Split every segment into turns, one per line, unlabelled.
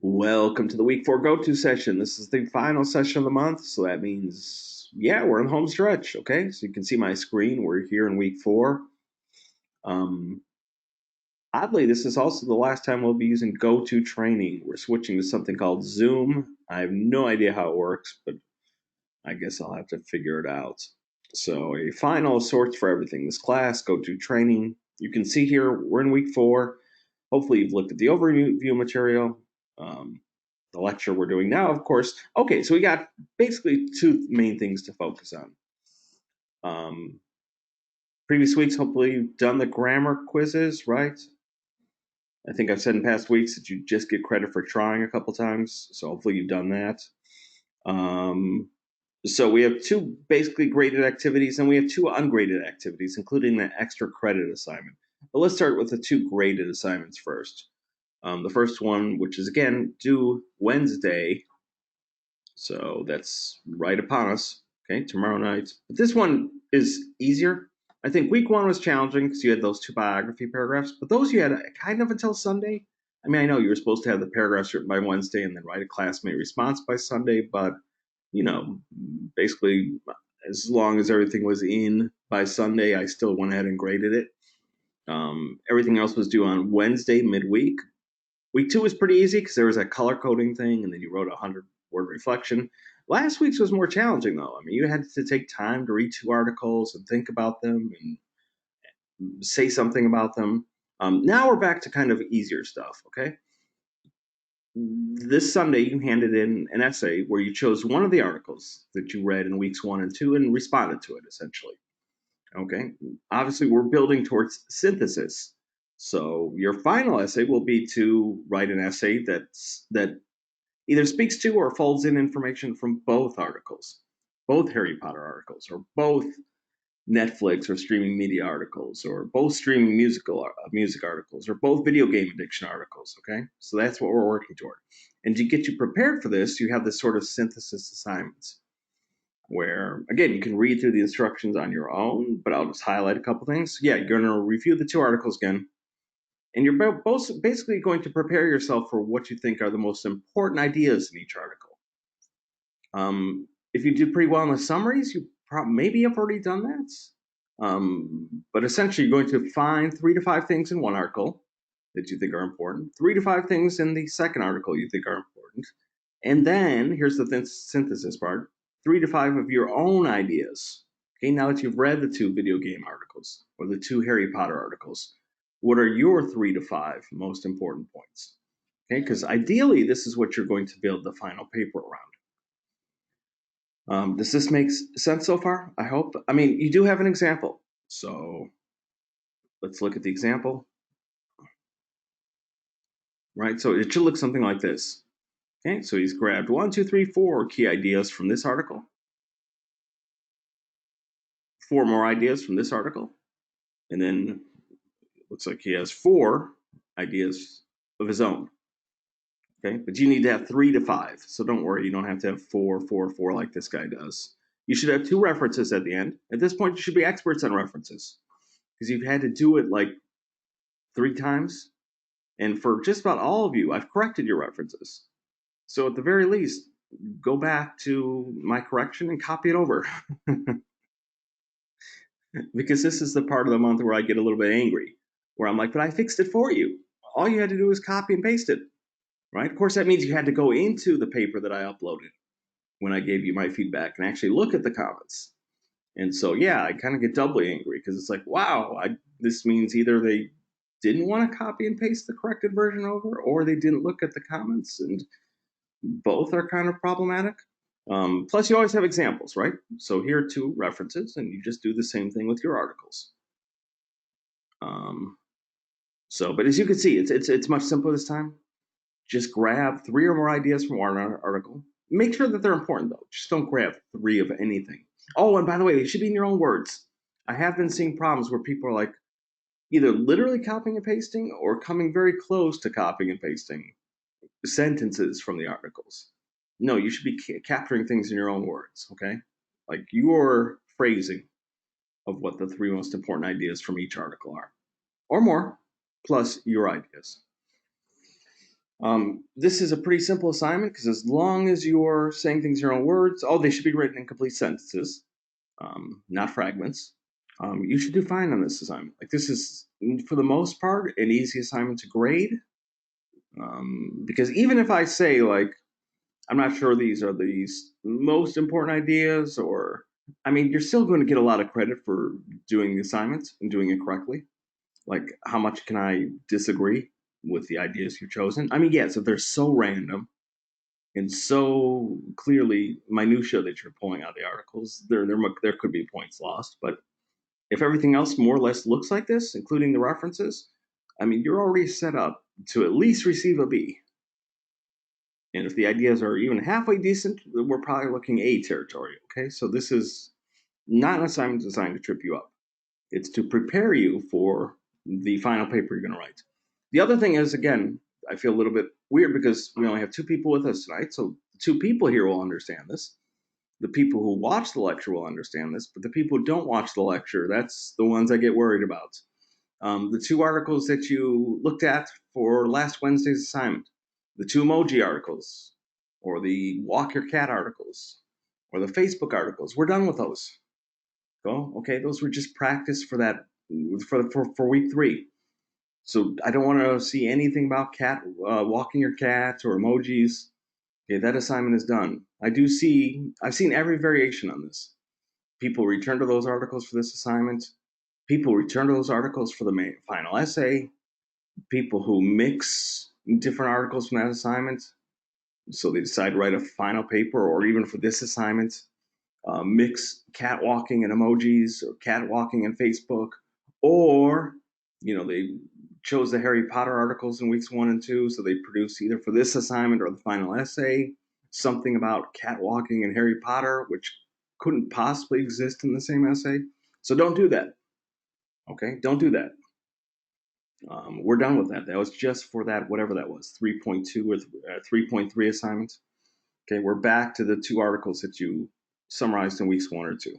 Welcome to the week 4 go-to session. This is the final session of the month, so that means, yeah, we're in the home stretch, okay? So you can see my screen. We're here in week 4. Um, Oddly, this is also the last time we'll be using go-to training. We're switching to something called Zoom. I have no idea how it works, but I guess I'll have to figure it out. So a final sorts for everything. This class, go-to training. You can see here, we're in week 4. Hopefully you've looked at the overview material. Um, the lecture we're doing now, of course. Okay, so we got basically two main things to focus on. Previous weeks, hopefully you've done the grammar quizzes, right? I think I've said in past weeks that you just get credit for trying a couple times, so hopefully you've done that. So we have two basically graded activities, and we have two ungraded activities, including the extra credit assignment. But let's start with the two graded assignments first. The first one, which is again due Wednesday, so that's right upon us, okay, tomorrow night. But this one is easier. I think week 1 was challenging because you had those two biography paragraphs, but those you had kind of until Sunday. I mean, I know you were supposed to have the paragraphs written by Wednesday and then write a classmate response by Sunday, but basically, as long as everything was in by Sunday, I still went ahead and graded it. Everything else was due on Wednesday midweek. Week 2 was pretty easy because there was a color coding thing, and then you wrote a 100-word reflection. Last week's was more challenging, though. I mean, you had to take time to read 2 articles and think about them and say something about them. Now we're back to kind of easier stuff, okay? This Sunday, you handed in an essay where you chose one of the articles that you read in weeks 1 and 2 and responded to it, essentially. Okay, obviously, we're building towards synthesis. So your final essay will be to write an essay that either speaks to or folds in information from both articles, both Harry Potter articles, or both Netflix or streaming media articles, or both streaming music articles, or both video game addiction articles. Okay, so that's what we're working toward. And to get you prepared for this, you have this sort of synthesis assignments where, again, you can read through the instructions on your own, but I'll just highlight a couple things. Yeah, you're going to review the 2 articles again, and you're both basically going to prepare yourself for what you think are the most important ideas in each article. If you did pretty well in the summaries, you maybe have already done that. But essentially, you're going to find 3 to 5 things in one article that you think are important, 3 to 5 things in the second article you think are important, and then here's the synthesis part: 3 to 5 of your own ideas. Okay, now that you've read the 2 video game articles or the 2 Harry Potter articles, what are your 3 to 5 most important points? Okay, because ideally, this is what you're going to build the final paper around. Does this make sense so far? I hope. I mean, you do have an example. So let's look at the example. Right, so it should look something like this. Okay, so he's grabbed 1, 2, 3, 4 key ideas from this article, 4 more ideas from this article, and then it looks like he has 4 ideas of his own. Okay, but you need to have 3 to 5, so don't worry, you don't have to have 4, 4, 4 like this guy does. You should have 2 references at the end. At this point, you should be experts on references because you've had to do it like 3 times, and for just about all of you, I've corrected your references. So at the very least, go back to my correction and copy it over. Because this is the part of the month where I get a little bit angry, where I'm like, but I fixed it for you. All you had to do was copy and paste it, right? Of course, that means you had to go into the paper that I uploaded when I gave you my feedback and actually look at the comments. And so, yeah, I kind of get doubly angry because it's like, wow, this means either they didn't want to copy and paste the corrected version over, or they didn't look at the comments, and both are kind of problematic. Plus, you always have examples, right? So here are 2 references, and you just do the same thing with your articles. But as you can see, it's much simpler this time. Just grab 3 or more ideas from one article. Make sure that they're important, though. Just don't grab 3 of anything. Oh, and by the way, they should be in your own words. I have been seeing problems where people are like either literally copying and pasting or coming very close to copying and pasting sentences from the articles. No, you should be capturing things in your own words, okay? Like your phrasing of what the 3 most important ideas from each article are, or more, plus your ideas. This is a pretty simple assignment because as long as you're saying things in your own words, they should be written in complete sentences, not fragments. You should do fine on this assignment. Like this is, for the most part, an easy assignment to grade. Because even if I say like, I'm not sure these are the most important ideas, or I mean, you're still going to get a lot of credit for doing the assignment and doing it correctly. Like, how much can I disagree with the ideas you've chosen? I mean, yes, if they're so random and so clearly minutia that you're pulling out of the articles, there could be points lost. But if everything else more or less looks like this, including the references, I mean, you're already set up to at least receive a B. And if the ideas are even halfway decent, we're probably looking A territory. Okay, so this is not an assignment designed to trip you up. It's to prepare you for the final paper you're going to write. The other thing is, again, I feel a little bit weird because we only have two people with us tonight. So two people here will understand this. The people who watch the lecture will understand this, but the people who don't watch the lecture, that's the ones I get worried about. The two articles that you looked at for last Wednesday's assignment, the two emoji articles, or the walk your cat articles, or the Facebook articles, we're done with those. Okay, those were just practice for that for week 3. So I don't want to see anything about cat walking your cat or emojis. Okay, that assignment is done. I've seen every variation on this. People return to those articles for this assignment. People return to those articles for the final essay. People who mix different articles from that assignment. So they decide to write a final paper, or even for this assignment, mix catwalking and emojis, or catwalking and Facebook, or they chose the Harry Potter articles in weeks 1 and 2, so they produced either for this assignment or the final essay something about catwalking and Harry Potter, which couldn't possibly exist in the same essay. So don't do that. Okay, don't do that. We're done with that. That was just for that, whatever that was, 3.2 or 3.3 assignments. Okay, we're back to the two articles that you summarized in weeks 1 or 2.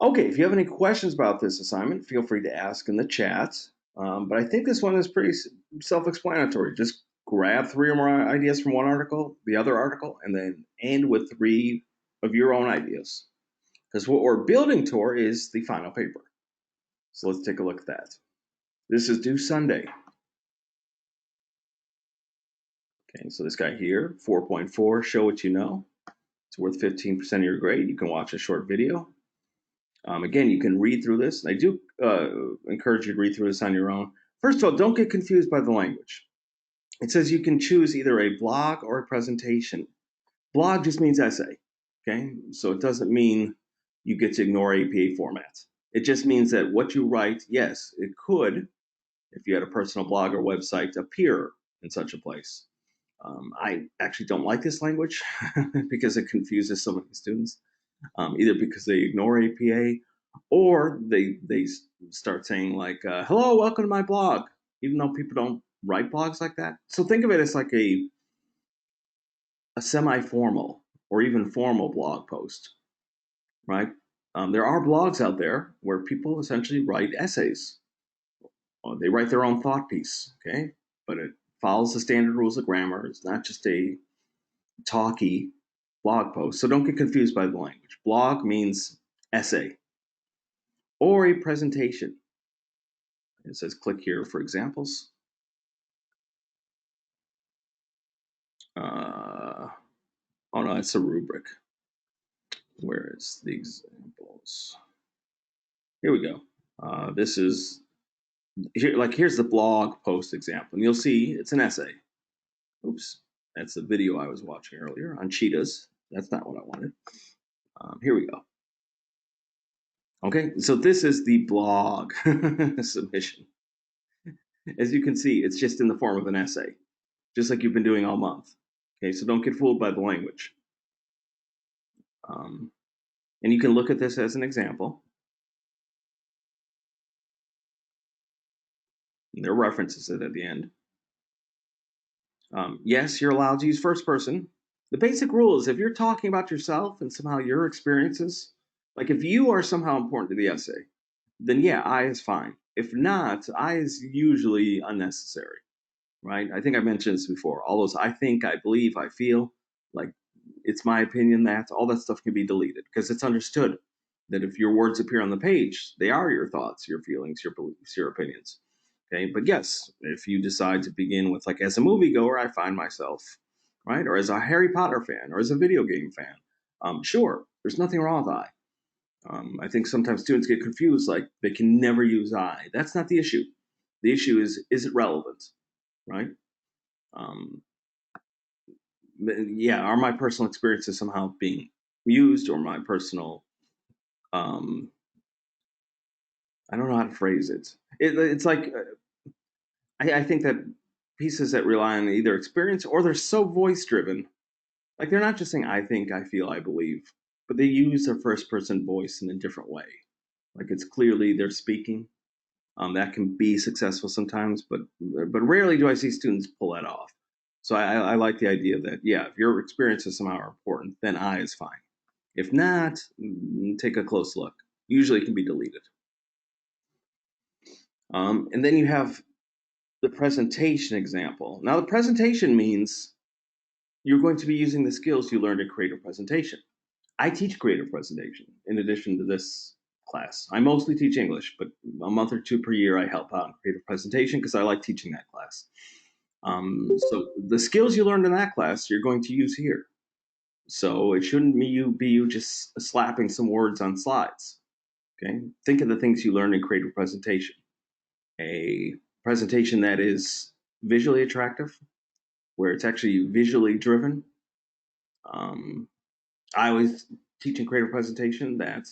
Okay, if you have any questions about this assignment, feel free to ask in the chat. But I think this one is pretty self-explanatory. Just grab 3 or more ideas from one article, the other article, and then end with 3 of your own ideas. Because what we're building toward is the final paper. So let's take a look at that. This is due Sunday. Okay, so this guy here, 4.4, show what you know. It's worth 15% of your grade. You can watch a short video. Again, you can read through this. I do encourage you to read through this on your own. First of all, don't get confused by the language. It says you can choose either a blog or a presentation. Blog just means essay, okay? So it doesn't mean you get to ignore APA format. It just means that what you write, yes, it could, if you had a personal blog or website, appear in such a place. I actually don't like this language because it confuses so many students. Either because they ignore APA, or they start saying like, "Hello, welcome to my blog," even though people don't write blogs like that. So think of it as like a semi-formal or even formal blog post, right? There are blogs out there where people essentially write essays. They write their own thought piece, okay? But it follows the standard rules of grammar. It's not just a talky blog post. So don't get confused by the language. Blog means essay or a presentation. It says click here for examples. Oh no, it's a rubric. Where is the examples? Here we go. This is here's the blog post example, and you'll see it's an essay. Oops, that's the video I was watching earlier on cheetahs. That's not what I wanted. Here we go. Okay, so this is the blog submission. As you can see, it's just in the form of an essay, just like you've been doing all month. Okay, so don't get fooled by the language. And you can look at this as an example. There are references at the end. Yes, you're allowed to use first person. The basic rule is if you're talking about yourself and somehow your experiences, like if you are somehow important to the essay, then yeah, I is fine. If not, I is usually unnecessary. right? I think I mentioned this before. All those I think, I believe, I feel, like it's my opinion that all that stuff can be deleted because it's understood that if your words appear on the page, they are your thoughts, your feelings, your beliefs, your opinions. Okay, but yes, if you decide to begin with, like, as a moviegoer, I find myself, right, or as a Harry Potter fan, or as a video game fan, sure, there's nothing wrong with I. I think sometimes students get confused, like they can never use I. That's not the issue. The issue is it relevant, right? Um, yeah, are my personal experiences somehow being used, or my personal, um, I don't know how to phrase it. It's like I think that pieces that rely on either experience or they're so voice driven, like they're not just saying I think, I feel, I believe, but they use their first person voice in a different way. Like it's clearly they're speaking. That can be successful sometimes, but rarely do I see students pull that off. So I like the idea that yeah, if your experiences somehow are important, then I is fine. If not, take a close look. Usually it can be deleted. And then you have the presentation example. Now the presentation means you're going to be using the skills you learned to create a presentation. I teach creative presentation in addition to this class. I mostly teach English, but a month or two per year I help out in creative presentation because I like teaching that class. So the skills you learned in that class, you're going to use here. So it shouldn't be you just slapping some words on slides. Okay, think of the things you learned in creative presentation. A presentation that is visually attractive, where it's actually visually driven. Um, I always teach in creative presentation that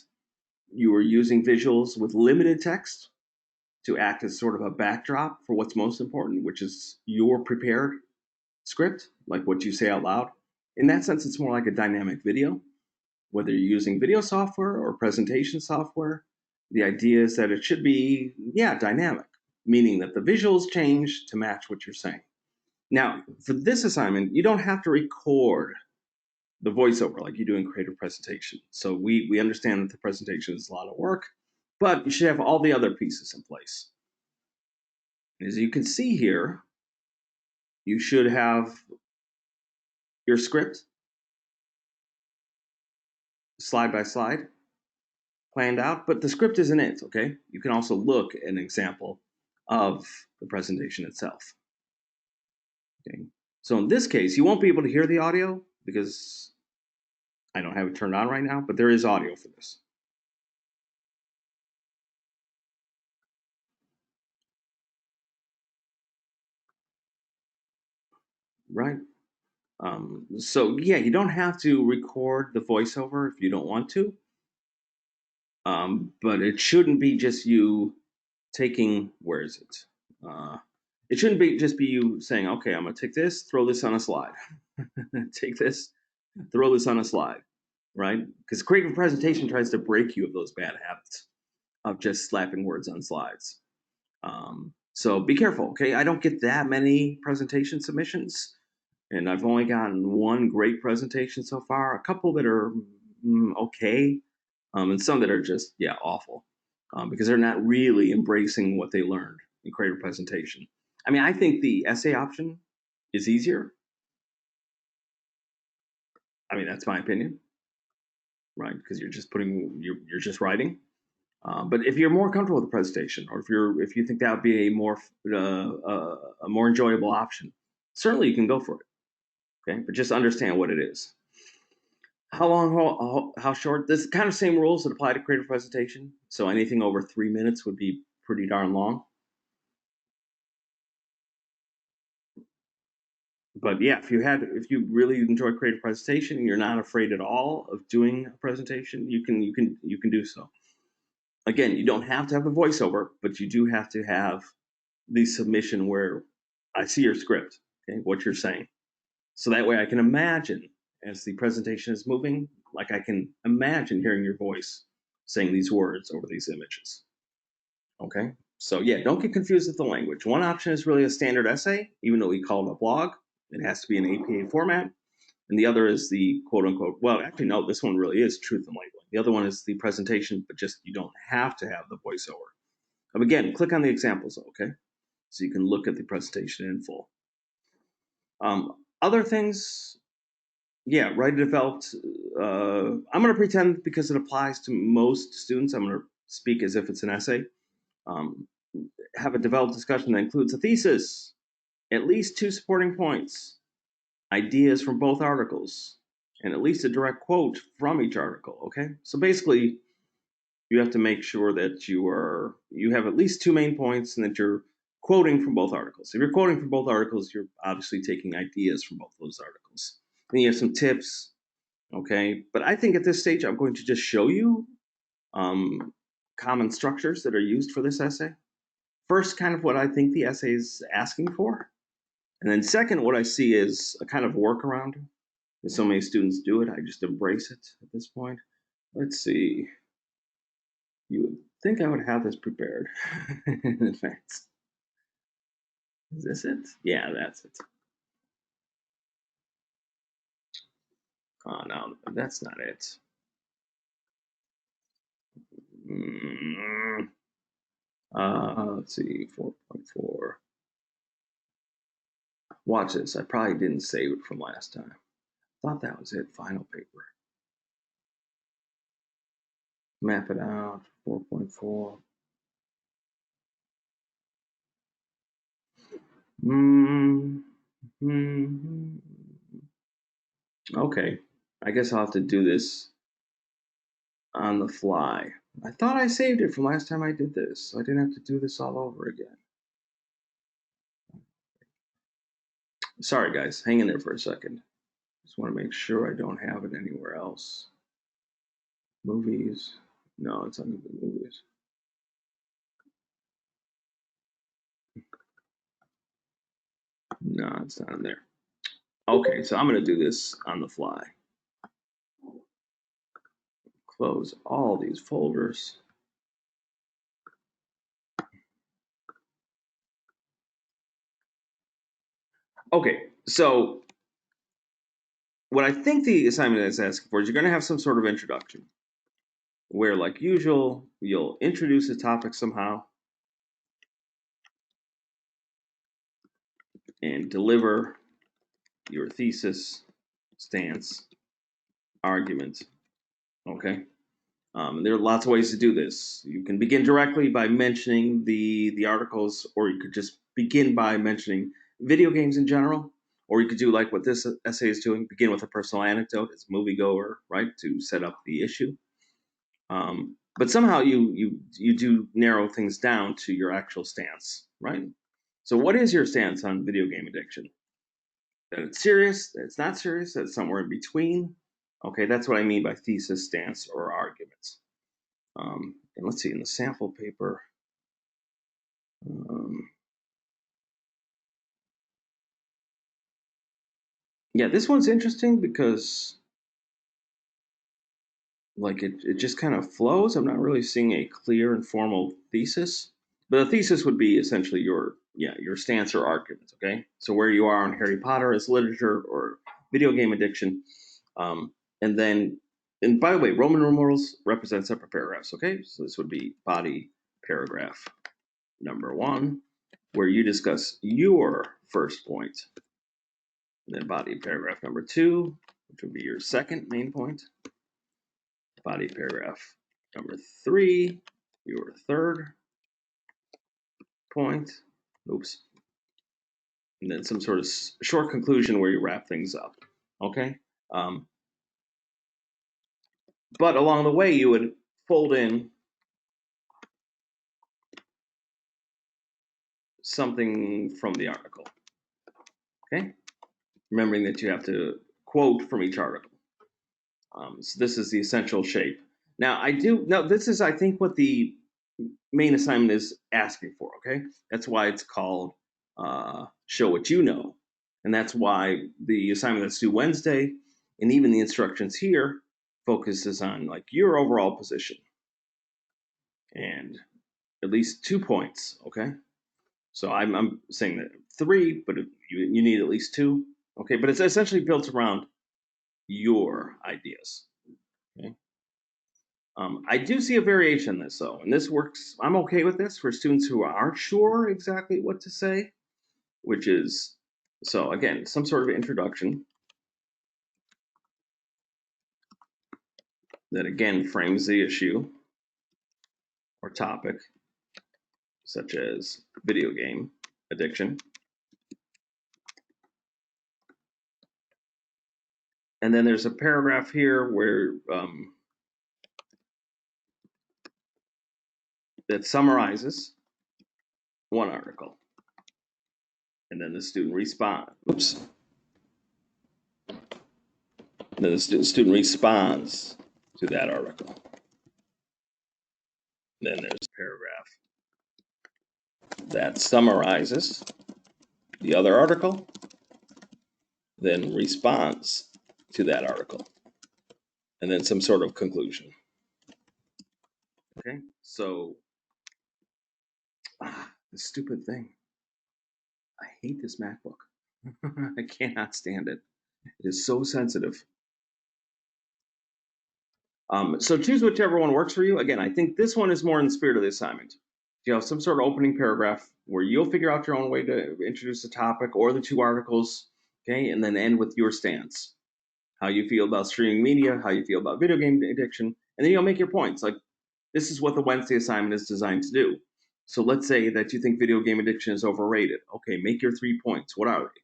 you are using visuals with limited text to act as sort of a backdrop for what's most important, which is your prepared script, like what you say out loud. In that sense, it's more like a dynamic video. Whether you're using video software or presentation software, the idea is that it should be, yeah, dynamic, meaning that the visuals change to match what you're saying. Now, for this assignment, you don't have to record the voiceover like you do in creative presentation. So we understand that the presentation is a lot of work, but you should have all the other pieces in place. As you can see here, you should have your script slide by slide planned out, but the script isn't it, okay? You can also look at an example of the presentation itself. Okay. So in this case, you won't be able to hear the audio because I don't have it turned on right now, but there is audio for this. Right? So yeah, you don't have to record the voiceover if you don't want to, but it shouldn't be just you taking, where is it? It shouldn't be just be you saying, okay, I'm gonna take this, throw this on a slide, take this, throw this on a slide, right? Because creative presentation tries to break you of those bad habits of just slapping words on slides. So be careful, okay? I don't get that many presentation submissions, and I've only gotten one great presentation so far, a couple that are okay, and some that are just, yeah, awful, because they're not really embracing what they learned in creative presentation. I mean, I think the essay option is easier. I mean, that's my opinion, right? Because you're just writing. But if you're more comfortable with the presentation, or if you think that would be a more enjoyable option, certainly you can go for it. Okay, but just understand what it is. How long, how short? This kind of same rules that apply to creative presentation. So anything over 3 minutes would be pretty darn long. But yeah, if you really enjoy creative presentation and you're not afraid at all of doing a presentation, you can do so. Again, you don't have to have a voiceover, but you do have to have the submission where I see your script, okay, what you're saying. So that way I can imagine as the presentation is moving, like I can imagine hearing your voice saying these words over these images. Okay? So yeah, don't get confused with the language. One option is really a standard essay, even though we call it a blog. It has to be in APA format. And the other is the quote unquote, well, actually, no, this one really is truth in labeling. The other one is the presentation, but just you don't have to have the voiceover. Again, click on the examples, okay? So you can look at the presentation in full. Other things, yeah, write a developed. I'm going to pretend because it applies to most students. I'm going to speak as if it's an essay. Um, have a developed discussion that includes a thesis, at least 2 supporting points, ideas from both articles, and at least a direct quote from each article. Okay, so basically, you have to make sure that you have at least 2 main points and that you're quoting from both articles. If you're quoting from both articles, you're obviously taking ideas from both those articles. Then you have some tips. Okay, but I think at this stage I'm going to just show you um, common structures that are used for this essay. First, kind of what I think the essay is asking for, and then second, what I see is a kind of workaround. Because so many students do it, I just embrace it at this point. Let's see. You would think I would have this prepared in advance. Is this it? Yeah, that's it. Oh, no, that's not it. Let's see, 4.4. Watch this. I probably didn't save it from last time. Thought that was it. Final paper. Map it out. 4.4. Okay. I guess I'll have to do this on the fly. I thought I saved it from last time I did this, so I didn't have to do this all over again. Sorry, guys. Hang in there for a second. Just want to make sure I don't have it anywhere else. Movies. No, it's under the movies. No, it's not in there. Okay, so I'm going to do this on the fly. Close all these folders. Okay, so what I think the assignment is asking for is you're going to have some sort of introduction where, like usual, you'll introduce the topic somehow and deliver your thesis, stance, argument. Okay. There are lots of ways to do this. You can begin directly by mentioning the articles, or you could just begin by mentioning video games in general, or you could do like what this essay is doing, begin with a personal anecdote as a moviegoer, right, to set up the issue. But somehow you do narrow things down to your actual stance, right? So what is your stance on video game addiction? That it's serious, that it's not serious, that it's somewhere in between. Okay, that's what I mean by thesis, stance, or arguments. And let's see, in the sample paper, um, yeah, this one's interesting because like it just kind of flows. I'm not really seeing a clear and formal thesis, but a thesis would be essentially your stance or argument. Okay, so where you are on Harry Potter as literature or video game addiction, and then and by the way, Roman numerals represent separate paragraphs. Okay, so this would be body paragraph number 1, where you discuss your first point, and then body paragraph number 2, which would be your second main point. Body paragraph number 3, your third point. Oops. And then some sort of short conclusion where you wrap things up. Okay. But along the way, you would fold in something from the article. Okay. Remembering that you have to quote from each article. So this is the essential shape. Now, this is, I think, what the main assignment is asking for, okay? That's why it's called Show What You Know. And that's why the assignment that's due Wednesday, and even the instructions here, focuses on like your overall position. And at least 2 points, okay? So I'm saying that 3, but you need at least 2, okay? But it's essentially built around your ideas, okay? I do see a variation in this though, and this works. I'm okay with this for students who aren't sure exactly what to say, which is So again, some sort of introduction that again frames the issue or topic, such as video game addiction. And then there's a paragraph here where that summarizes one article. And then the student responds. Oops. And then the student responds to that article. And then there's a paragraph that summarizes the other article, then responds to that article, and then some sort of conclusion. Okay, so this stupid thing. I hate this MacBook. I cannot stand it. It is so sensitive. So choose whichever one works for you. Again, I think this one is more in the spirit of the assignment. You have some sort of opening paragraph where you'll figure out your own way to introduce the topic or the two articles, okay, and then end with your stance. How you feel about streaming media, how you feel about video game addiction, and then you'll make your points. Like, this is what the Wednesday assignment is designed to do. So let's say that you think video game addiction is overrated. Okay, make your 3 points. What are they?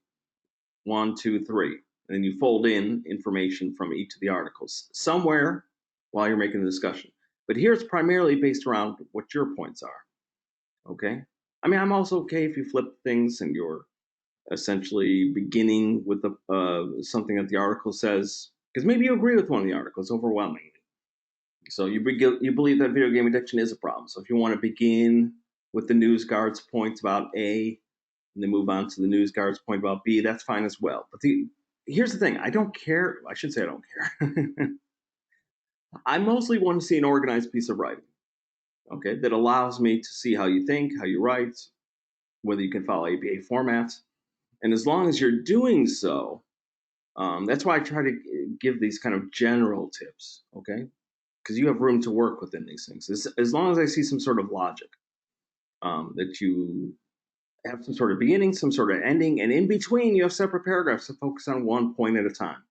1, 2, 3. And then you fold in information from each of the articles somewhere while you're making the discussion. But here it's primarily based around what your points are. Okay? I mean, I'm also okay if you flip things and you're essentially beginning with something that the article says, because maybe you agree with one of the articles overwhelmingly. So you believe that video game addiction is a problem. So if you want to begin with the NewsGuard's points about A, and then move on to the NewsGuard's point about B, that's fine as well. But here's the thing, I don't care. I should say I don't care. I mostly want to see an organized piece of writing, okay, that allows me to see how you think, how you write, whether you can follow APA formats. And as long as you're doing so, that's why I try to give these kind of general tips, okay? Because you have room to work within these things. As long as I see some sort of logic, that you have some sort of beginning, some sort of ending, and in between you have separate paragraphs to focus on one point at a time.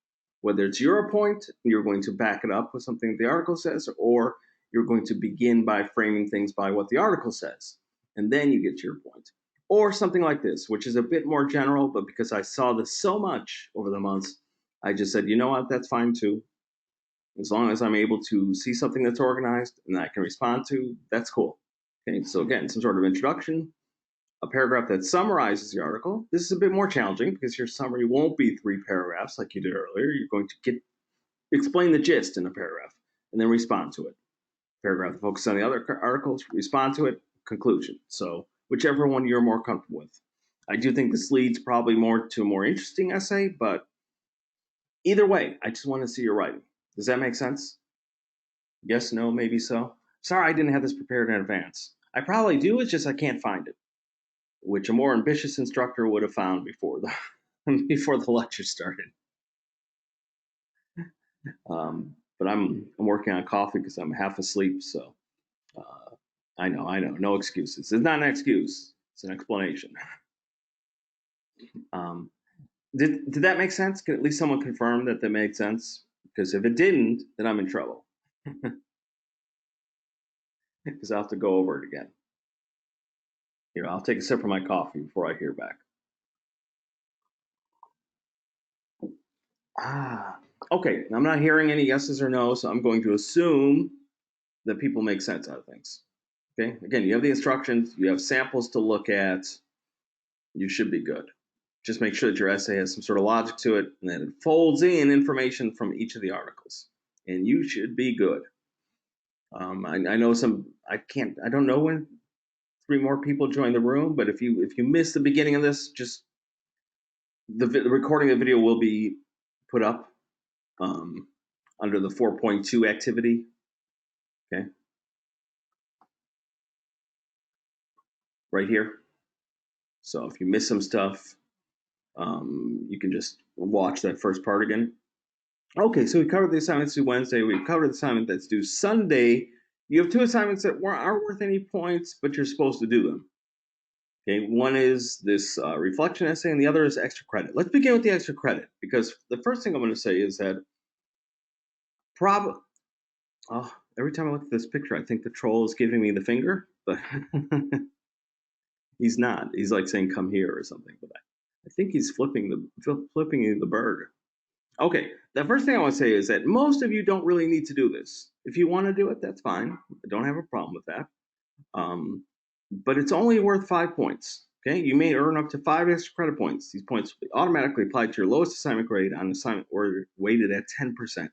Whether it's your point, you're going to back it up with something the article says, or you're going to begin by framing things by what the article says, and then you get to your point. Or something like this, which is a bit more general, but because I saw this so much over the months, I just said, you know what, that's fine too. As long as I'm able to see something that's organized and that I can respond to, that's cool. Okay, so again, some sort of introduction, a paragraph that summarizes the article. This is a bit more challenging because your summary won't be 3 paragraphs like you did earlier. You're going to explain the gist in a paragraph and then respond to it. Paragraph that focuses on the other articles, respond to it, conclusion. So whichever one you're more comfortable with. I do think this leads probably more to a more interesting essay, but either way, I just want to see your writing. Does that make sense? Yes, no, maybe so. Sorry I didn't have this prepared in advance. I probably do, it's just I can't find it, which a more ambitious instructor would have found before the lecture started. But I'm working on coffee because I'm half asleep, so I know, no excuses. It's not an excuse; it's an explanation. Um, did that make sense? Can at least someone confirm that made sense? Because if it didn't, then I'm in trouble. Because I'll have to go over it again. Here, I'll take a sip of my coffee before I hear back. Okay. I'm not hearing any yeses or no, so I'm going to assume that people make sense out of things. Okay. Again, you have the instructions, you have samples to look at. You should be good. Just make sure that your essay has some sort of logic to it, and then it folds in information from each of the articles, and you should be good. I know I don't know when 3 more people join the room, but if you miss the beginning of this, just the recording of the video will be put up under the 4.2 activity. Okay, right here. So if you miss some stuff, you can just watch that first part again. Okay, so we covered the assignments due Wednesday. We covered the assignment that's due Sunday. You have 2 assignments that aren't worth any points, but you're supposed to do them. Okay, one is this reflection essay, and the other is extra credit. Let's begin with the extra credit, because the first thing I'm going to say is that prob. Oh, every time I look at this picture, I think the troll is giving me the finger, but he's not. He's like saying "come here" or something. But I think he's flipping you the bird. Okay, the first thing I want to say is that most of you don't really need to do this. If you want to do it, that's fine. I don't have a problem with that. Um, but it's only worth 5 points. Okay, you may earn up to 5 extra credit points. These points will be automatically applied to your lowest assignment grade on assignment order weighted at 10%.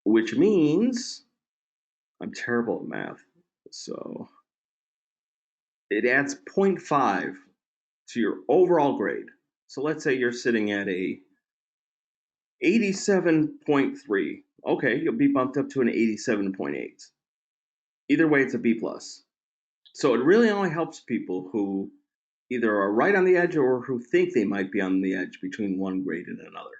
Which means I'm terrible at math. So it adds 0.5 to your overall grade. So let's say you're sitting at a 87.3. Okay, you'll be bumped up to an 87.8. Either way, it's a B plus. So it really only helps people who either are right on the edge or who think they might be on the edge between one grade and another.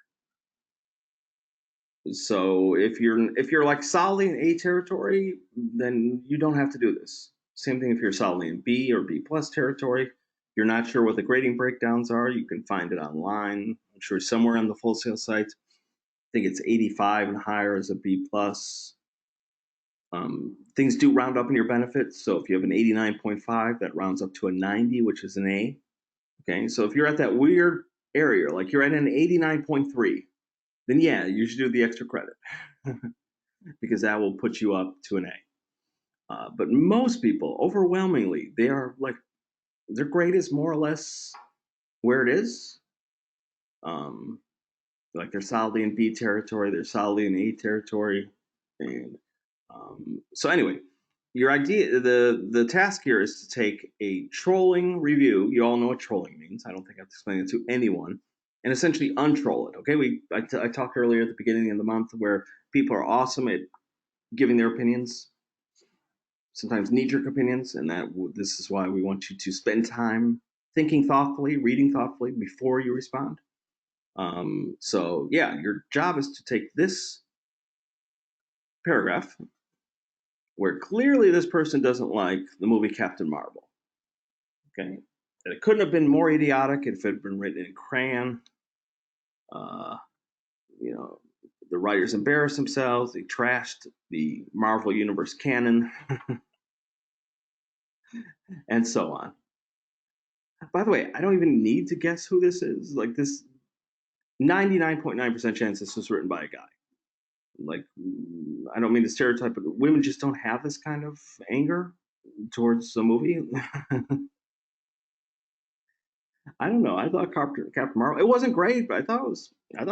So if you're like solidly in A territory, then you don't have to do this. Same thing if you're solidly in B or B plus territory. You're not sure what the grading breakdowns are, you can find it online. I'm sure somewhere on the Full Sail site. I think it's 85 and higher as a B plus. Things do round up in your benefits. So if you have an 89.5, that rounds up to a 90, which is an A. Okay, so if you're at that weird area, like you're at an 89.3, then yeah, you should do the extra credit because that will put you up to an A. But most people, overwhelmingly, they are like, their grade is more or less where it is. Like they're solidly in B territory, they're solidly in A territory, and so anyway, your idea, the task here is to take a trolling review. You all know what trolling means. I don't think I have to explain it to anyone. And essentially untroll it. Okay, I talked earlier at the beginning of the month where people are awesome at giving their opinions, sometimes knee-jerk opinions, and this is why we want you to spend time thinking thoughtfully, reading thoughtfully before you respond. So yeah, your job is to take this paragraph where clearly this person doesn't like the movie Captain Marvel. Okay, and it couldn't have been more idiotic if it had been written in crayon. Uh, you know, the writers embarrassed themselves. They trashed the Marvel Universe canon, and so on. By the way, I don't even need to guess who this is. Like this, 99.9% chance this was written by a guy. Like, I don't mean to stereotype, but women just don't have this kind of anger towards the movie. I don't know. I thought Captain Marvel. It wasn't great, but I thought it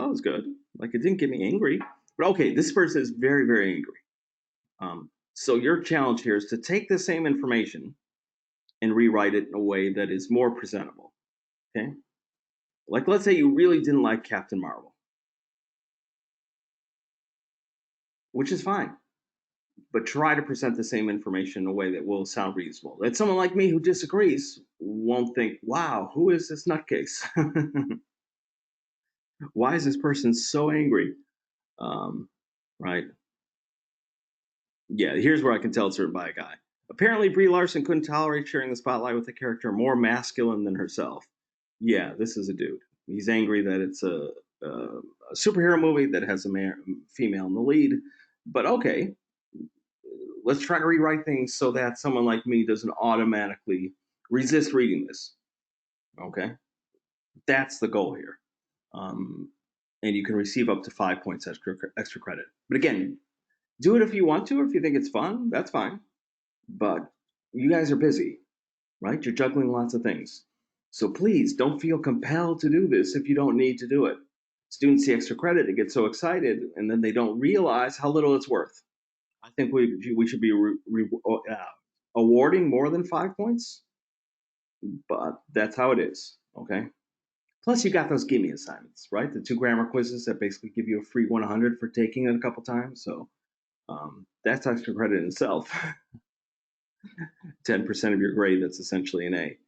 was good. Like it didn't get me angry. But okay, this person is very very angry. So your challenge here is to take the same information and rewrite it in a way that is more presentable. Okay, like let's say you really didn't like Captain Marvel, which is fine, but try to present the same information in a way that will sound reasonable. That someone like me who disagrees won't think, "Wow, who is this nutcase? Why is this person so angry?" Um, right? Yeah, here's where I can tell it's written by a guy. Apparently, Brie Larson couldn't tolerate sharing the spotlight with a character more masculine than herself. Yeah, this is a dude. He's angry that it's a superhero movie that has a female in the lead. But okay, let's try to rewrite things so that someone like me doesn't automatically resist reading this. Okay, that's the goal here. Um, and you can receive up to 5 points extra credit. But again, do it if you want to, or if you think it's fun, that's fine. But you guys are busy, right? You're juggling lots of things. So please don't feel compelled to do this if you don't need to do it. Students see extra credit, they get so excited, and then they don't realize how little it's worth. I think we should be awarding more than 5 points, but that's how it is. Okay. Plus, you got those gimme assignments, right? The 2 grammar quizzes that basically give you a free 100 for taking it a couple times. So that's extra credit in itself. 10% of your grade, that's essentially an A.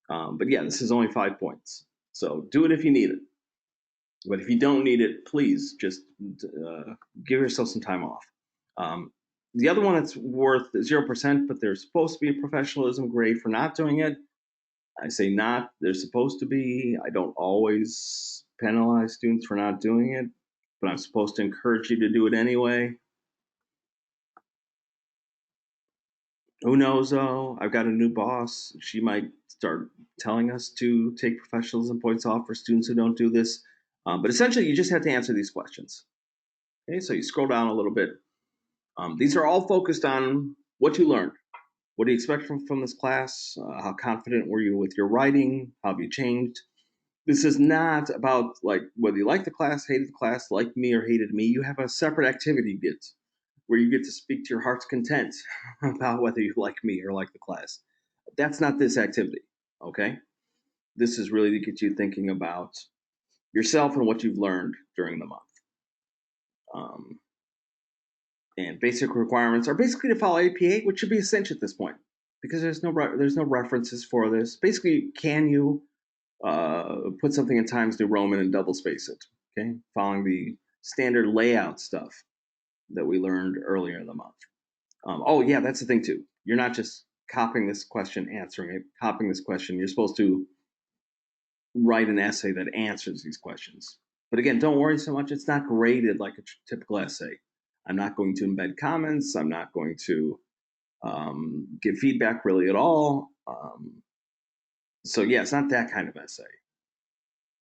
But yeah, this is only 5 points. So do it if you need it. But if you don't need it, please just give yourself some time off. The other one that's worth 0%, but there's supposed to be a professionalism grade for not doing it. I say not, there's supposed to be. I don't always penalize students for not doing it, but I'm supposed to encourage you to do it anyway. Who knows though? I've got a new boss. She might start telling us to take professionalism points off for students who don't do this. But essentially, you just have to answer these questions. Okay, so you scroll down a little bit. These are all focused on what you learned. What do you expect from this class? How confident were you with your writing? How have you changed? This is not about like whether you like the class, hated the class, liked me or hated me. You have a separate activity bit where you get to speak to your heart's content about whether you like me or like the class. That's not this activity, okay? This is really to get you thinking about yourself and what you've learned during the month. Um, and basic requirements are basically to follow APA, which should be essential at this point because there's no references for this. Basically, can you put something in Times New Roman and double space it? Okay, following the standard layout stuff that we learned earlier in the month. Oh yeah, that's the thing too. You're not just copying this question, answering it, copying this question. You're supposed to write an essay that answers these questions. But again, don't worry so much. It's not graded like a typical essay. I'm not going to embed comments. I'm not going to give feedback really at all. So yeah, it's not that kind of essay.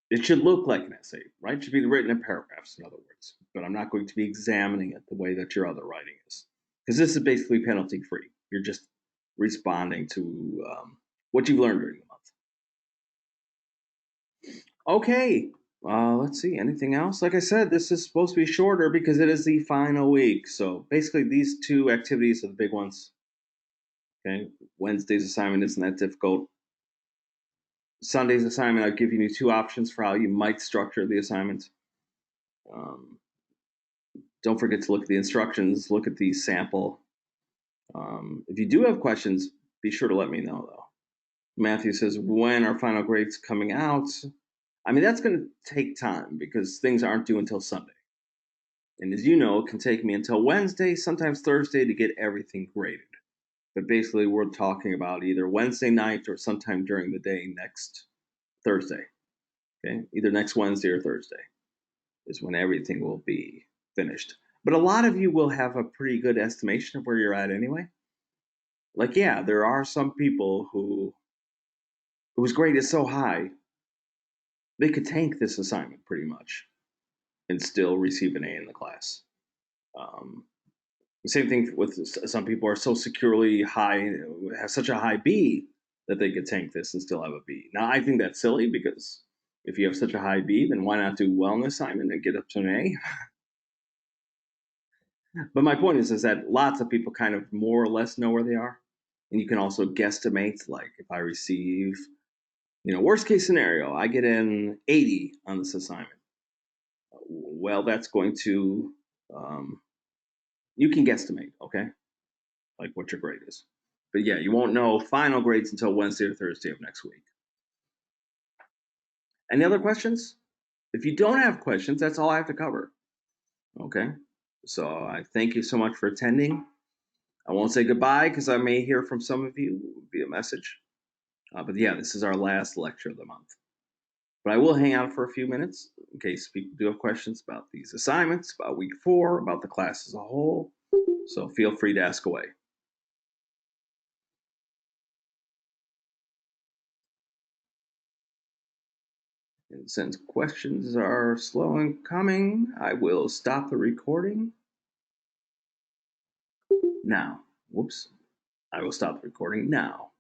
It should look like an essay, right? It should be written in paragraphs, in other words. But I'm not going to be examining it the way that your other writing is, because this is basically penalty free. You're just responding to what you've learned during the month. Okay, let's see. Anything else? Like I said, this is supposed to be shorter because it is the final week. So basically, these two activities are the big ones. Okay, Wednesday's assignment isn't that difficult. Sunday's assignment, I've given you two options for how you might structure the assignment. Um, don't forget to look at the instructions, look at the sample. If you do have questions, be sure to let me know though. Matthew says, when are final grades coming out? I mean, that's going to take time because things aren't due until Sunday. And as you know, it can take me until Wednesday, sometimes Thursday to get everything graded. But basically, we're talking about either Wednesday night or sometime during the day next Thursday. Okay, either next Wednesday or Thursday is when everything will be finished. But a lot of you will have a pretty good estimation of where you're at anyway. Like, yeah, there are some people whose grade is so high they could tank this assignment pretty much and still receive an A in the class. Um, the same thing with some people are so securely high, have such a high B that they could tank this and still have a B. Now, I think that's silly because if you have such a high B, then why not do well in the assignment and get up to an A? But my point is that lots of people kind of more or less know where they are. And you can also guesstimate, like if I receive, worst case scenario, I get an 80 on this assignment. Well, that's going to, you can guesstimate, okay? Like what your grade is. But yeah, you won't know final grades until Wednesday or Thursday of next week. Any other questions? If you don't have questions, that's all I have to cover. Okay. So I thank you so much for attending. I won't say goodbye because I may hear from some of you via message. But yeah, this is our last lecture of the month. But I will hang out for a few minutes in case people do have questions about these assignments, about week 4, about the class as a whole. So feel free to ask away. And since questions are slow in coming, I will stop the recording now. Whoops. I will stop the recording now.